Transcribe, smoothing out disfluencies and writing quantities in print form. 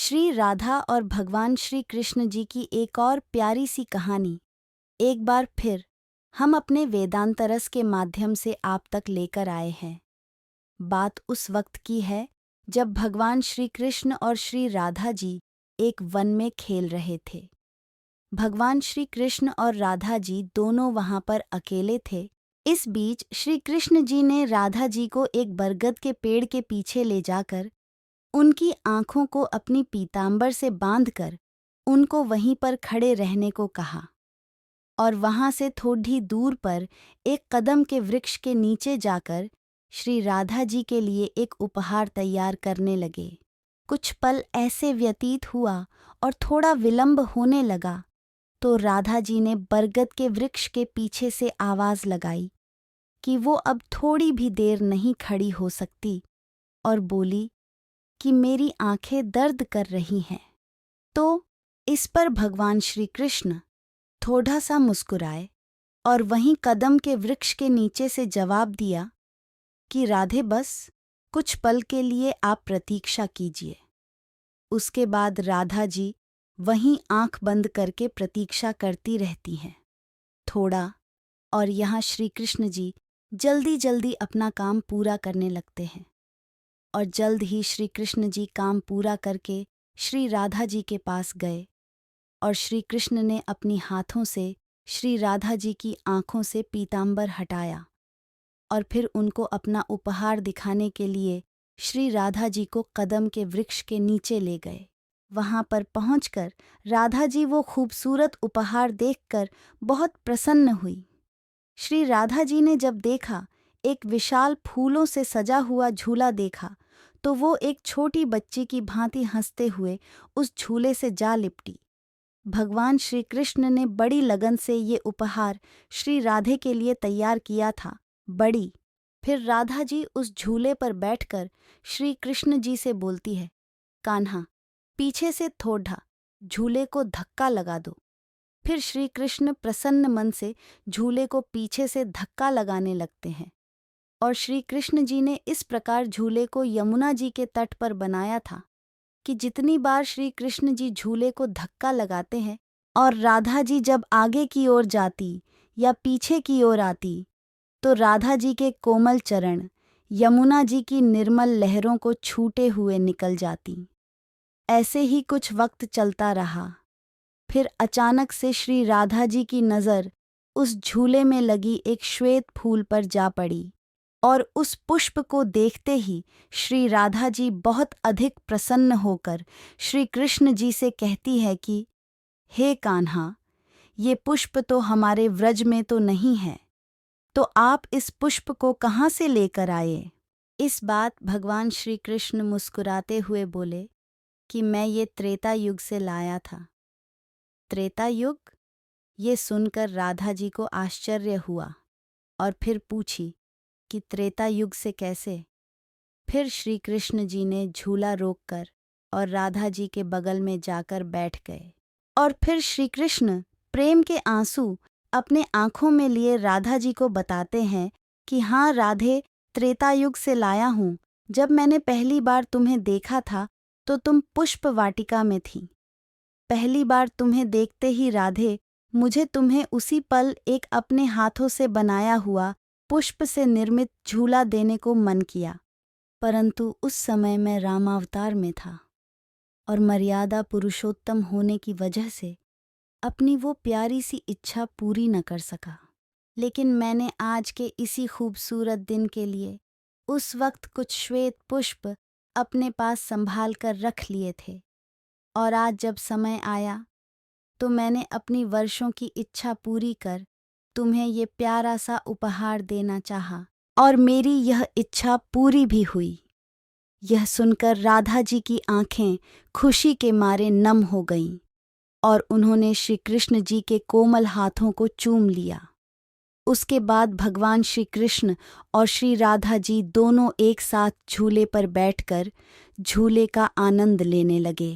श्री राधा और भगवान श्री कृष्ण जी की एक और प्यारी सी कहानी एक बार फिर हम अपने वेदांतरस के माध्यम से आप तक लेकर आए हैं। बात उस वक्त की है जब भगवान श्री कृष्ण और श्री राधा जी एक वन में खेल रहे थे। भगवान श्री कृष्ण और राधा जी दोनों वहां पर अकेले थे। इस बीच श्री कृष्ण जी ने राधा जी को एक बरगद के पेड़ के पीछे ले जाकर उनकी आंखों को अपनी पीतांबर से बांधकर उनको वहीं पर खड़े रहने को कहा और वहां से थोड़ी दूर पर एक कदम के वृक्ष के नीचे जाकर श्री राधा जी के लिए एक उपहार तैयार करने लगे। कुछ पल ऐसे व्यतीत हुआ और थोड़ा विलंब होने लगा तो राधा जी ने बरगद के वृक्ष के पीछे से आवाज लगाई कि वो अब थोड़ी भी देर नहीं खड़ी हो सकती और बोली कि मेरी आंखें दर्द कर रही हैं। तो इस पर भगवान श्री कृष्ण थोड़ा सा मुस्कुराए और वहीं कदम के वृक्ष के नीचे से जवाब दिया कि राधे बस कुछ पल के लिए आप प्रतीक्षा कीजिए। उसके बाद राधा जी वहीं आंख बंद करके प्रतीक्षा करती रहती हैं। थोड़ा और यहाँ श्री कृष्ण जी जल्दी जल्दी अपना काम पूरा करने लगते हैं और जल्द ही श्री कृष्ण जी काम पूरा करके श्री राधा जी के पास गए और श्री कृष्ण ने अपनी हाथों से श्री राधा जी की आंखों से पीतांबर हटाया और फिर उनको अपना उपहार दिखाने के लिए श्री राधा जी को कदम के वृक्ष के नीचे ले गए। वहां पर पहुंचकर राधा जी वो खूबसूरत उपहार देखकर बहुत प्रसन्न हुई। श्री राधा जी ने जब देखा एक विशाल फूलों से सजा हुआ झूला देखा तो वो एक छोटी बच्ची की भांति हंसते हुए उस झूले से जा लिपटी। भगवान श्री कृष्ण ने बड़ी लगन से ये उपहार श्री राधे के लिए तैयार किया था। फिर राधा जी उस झूले पर बैठकर श्री कृष्ण जी से बोलती है, कान्हा पीछे से थोड़ा झूले को धक्का लगा दो। फिर श्री कृष्ण प्रसन्न मन से झूले को पीछे से धक्का लगाने लगते हैं और श्री कृष्ण जी ने इस प्रकार झूले को यमुना जी के तट पर बनाया था कि जितनी बार श्री कृष्ण जी झूले को धक्का लगाते हैं और राधा जी जब आगे की ओर जाती या पीछे की ओर आती तो राधा जी के कोमल चरण यमुना जी की निर्मल लहरों को छूटे हुए निकल जाती। ऐसे ही कुछ वक्त चलता रहा। फिर अचानक से श्री राधा जी की नज़र उस झूले में लगी एक श्वेत फूल पर जा पड़ी और उस पुष्प को देखते ही श्री राधा जी बहुत अधिक प्रसन्न होकर श्री कृष्ण जी से कहती है कि हे कान्हा, ये पुष्प तो हमारे व्रज में तो नहीं है, तो आप इस पुष्प को कहाँ से लेकर आए? इस बात भगवान श्री कृष्ण मुस्कुराते हुए बोले कि मैं ये त्रेता युग से लाया था। त्रेता युग? ये सुनकर राधा जी को आश्चर्य हुआ और फिर पूछी कि त्रेता युग से कैसे? फिर श्री कृष्ण जी ने झूला रोककर और राधा जी के बगल में जाकर बैठ गए और फिर श्री कृष्ण प्रेम के आंसू अपने आंखों में लिए राधा जी को बताते हैं कि हाँ राधे, त्रेता युग से लाया हूँ। जब मैंने पहली बार तुम्हें देखा था तो तुम पुष्प वाटिका में थी। पहली बार तुम्हें देखते ही राधे, मुझे तुम्हें उसी पल एक अपने हाथों से बनाया हुआ पुष्प से निर्मित झूला देने को मन किया, परंतु उस समय मैं रामावतार में था और मर्यादा पुरुषोत्तम होने की वजह से अपनी वो प्यारी सी इच्छा पूरी न कर सका। लेकिन मैंने आज के इसी खूबसूरत दिन के लिए उस वक्त कुछ श्वेत पुष्प अपने पास संभाल कर रख लिए थे और आज जब समय आया तो मैंने अपनी वर्षों की इच्छा पूरी कर तुम्हें ये प्यारा सा उपहार देना चाहा और मेरी यह इच्छा पूरी भी हुई। यह सुनकर राधा जी की आंखें खुशी के मारे नम हो गईं और उन्होंने श्री कृष्ण जी के कोमल हाथों को चूम लिया। उसके बाद भगवान श्री कृष्ण और श्री राधा जी दोनों एक साथ झूले पर बैठकर झूले का आनंद लेने लगे।